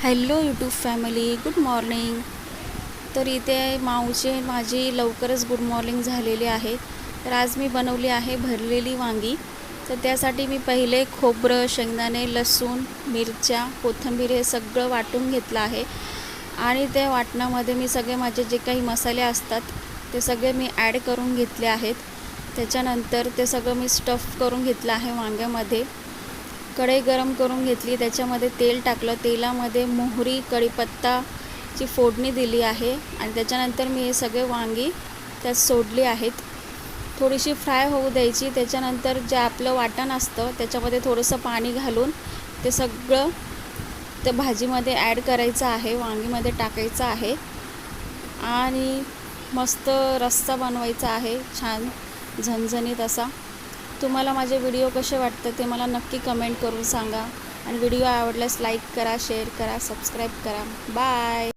Hello YouTube family, good morning. तर इथे माऊची माझी लवकरच गुड मॉर्निंग झालेली आहे. तर आज मी बनवली आहे भरलेली वांगी. तर त्यासाठी मी पहिले खोबरं, शेंगदाणे, लसूण, मिरच्या, कोथिंबीर हे सगळं वाटून घेतलं आहे. आणि त्या वाटणामध्ये मी सगळे माझे जे काही मसाले असतात ते सगळे मी ॲड करून घेतले आहेत. त्याच्यानंतर ते सगळं मी स्टफ करून घेतलं आहे वांग्यामध्ये. कढई गरम करून घेतली, त्याच्यामध्ये तेल टाकलं. तेलामध्ये मोहरी, कढीपत्ताची फोडणी दिली आहे आणि त्याच्यानंतर मी हे सगळे वांगी त्यात सोडली आहेत. थोडीशी फ्राय होऊ द्यायची. त्याच्यानंतर जे आपलं वाटण असतं त्याच्यामध्ये थोडंसं पाणी घालून ते सगळं त्या भाजीमध्ये ॲड करायचं आहे, वांगीमध्ये टाकायचं आहे आणि मस्त रस्सा बनवायचा आहे, छान झणझणीत असा. तुम्हाला माझे व्हिडिओ कसे वाटतं ते मला नक्की कमेंट करून सांगा आणि व्हिडिओ आवडल्यास लाईक करा, शेअर करा, सबस्क्राईब करा. बाय.